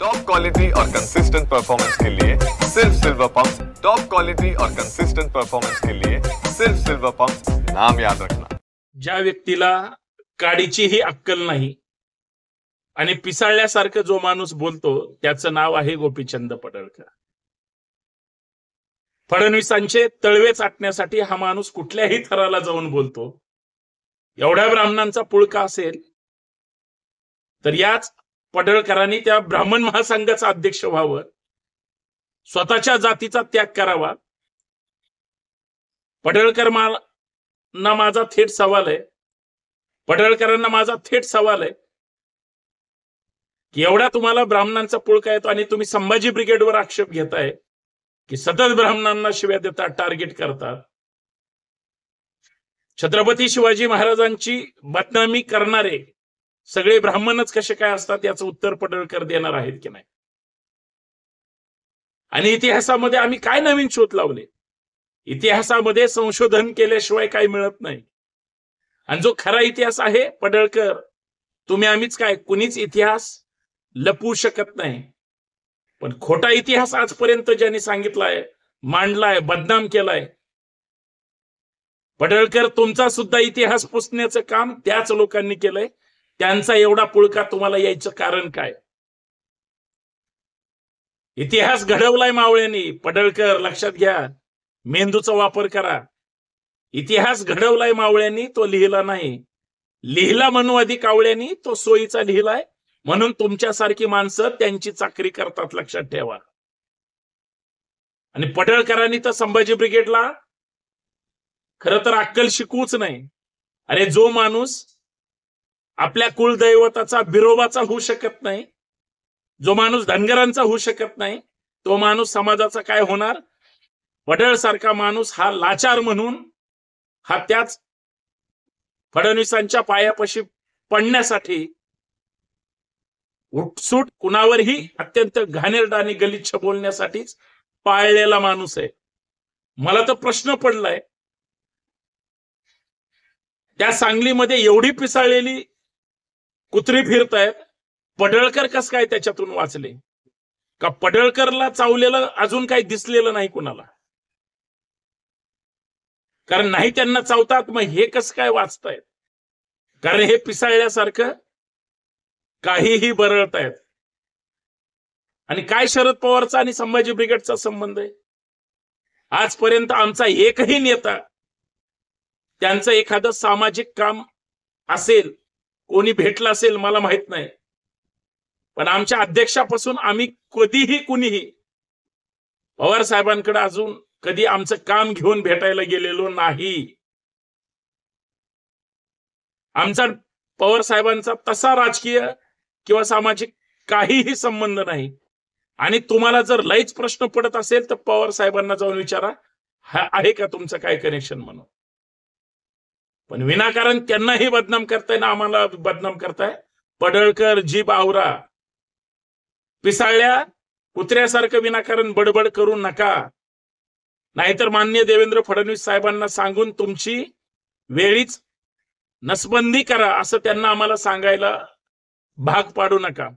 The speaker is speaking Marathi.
टॉप क्वालिटी और कंसिस्टेंट परफॉर्मेंस के लिए सिर्फ सिल्वर पंप्स। टॉप क्वालिटी और कंसिस्टेंट परफॉर्मेंस के लिए सिर्फ सिल्वर पंप्स, नाम याद रखना। ज्या व्यक्तीला काडीचीही अक्कल नाही आणि पिसाळल्यासारखं जो माणूस बोलतो त्याचं नाव आहे गोपीचंद पडळकर। फडणवीसांचे तळवे चाटण्यासाठी हा माणूस कुठल्याही थराला जाऊन बोलतो। एवढ्या ब्राह्मणांचा पुळका असेल तर याच पडळकरांनी त्या ब्राह्मण महासंघाचा अध्यक्ष व्हावं, स्वतःच्या जातीचा त्याग करावा। पडळकरांना माझा थेट सवाल आहे, पडळकरांना माझा थेट सवाल आहे की एवढा तुम्हाला ब्राह्मणांचा पुळका येतो आणि तुम्ही संभाजी ब्रिगेडवर आक्षेप घेताय की सतत ब्राह्मणांना शिव्या देतात, टार्गेट करतात। छत्रपती शिवाजी महाराजांची बदनामी करणारे सगळे ब्राह्मणच कसे काय असतात याचं उत्तर पडळकर देणार आहेत की नाही। आणि इतिहासामध्ये आम्ही काय नवीन शोध लावले? इतिहासामध्ये संशोधन केल्याशिवाय काही मिळत नाही। आणि जो खरा इतिहास आहे पडळकर, तुम्ही आम्हीच काय, कुणीच इतिहास लपवू शकत नाही। पण खोटा इतिहास आजपर्यंत ज्यांनी सांगितलाय, मांडलाय, बदनाम केलाय, पडळकर तुमचा सुद्धा इतिहास पुसण्याचं काम त्याच लोकांनी केलंय। त्यांचा एवढा पुळका तुम्हाला यायचं कारण काय? इतिहास घडवलाय मावळ्यांनी, पडळकर लक्षात घ्या, मेंदूचा वापर करा। इतिहास घडवलाय मावळ्यांनी, तो लिहिला नाही। लिहिला मनुवादी कावळ्यांनी, तो सोयीचा लिहिलाय, म्हणून तुमच्यासारखी माणसं त्यांची चाकरी करतात, लक्षात ठेवा। आणि पडळकरांनी तर संभाजी ब्रिगेडला खरं तर अक्कल शिकवूच नाही। अरे जो माणूस आपल्या कुलदैवताचा बिरोबाचा होऊ शकत नाही, जो माणूस धनगरांचा होऊ शकत नाही, तो माणूस समाजाचा काय होणार? पडळ सारखा माणूस हा लाचार म्हणून हा त्याच फडणवीसांच्या पायापाशी पडण्यासाठी उठसूट कुणावरही अत्यंत घाणेरडा आणि गलिच्छ बोलण्यासाठीच पाळलेला माणूस आहे। मला तर प्रश्न पडलाय, त्या सांगलीमध्ये एवढी पिसाळलेली कुत्री फिरतायत, पडळकर कस काय त्याच्यातून वाचले? का पडळकरला चावलेलं अजून काही दिसलेलं नाही कुणाला? कारण नाही त्यांना चावतात, मग हे कसं काय वाचतायत? कारण हे पिसाळल्यासारखं काहीही बरळतायत। आणि काय शरद पवारचा आणि संभाजी ब्रिगेडचा संबंध आहे? आजपर्यंत आमचा एकही नेता त्यांचं एखादं सामाजिक काम असेल, कोणी भेटलं असेल मला माहित नाही, पण आमच्या अध्यक्षापासून आम्ही कधीही कुणीही पवार साहेबांकडे अजून कधी आमचं काम घेऊन भेटायला गेलेलो नाही। आमचा पवार साहेबांचा तसा राजकीय किंवा सामाजिक काहीही संबंध नाही। आणि तुम्हाला जर लईच प्रश्न पडत असेल तर पवार साहेबांना जाऊन विचारा, हा आहे का तुमचं काय कनेक्शन म्हणून। पण विनाकारण त्यांनाही बदनाम करताय ना आम्हाला बदनाम करताय। पडळकर जीभ आवरा, पिसाळल्या कुत्र्यासारखं विनाकारण बडबड करू नका, नाहीतर माननीय देवेंद्र फडणवीस साहेबांना सांगून तुमची वेळीच नसबंदी करा, असं त्यांना आम्हाला सांगायला भाग पाडू नका।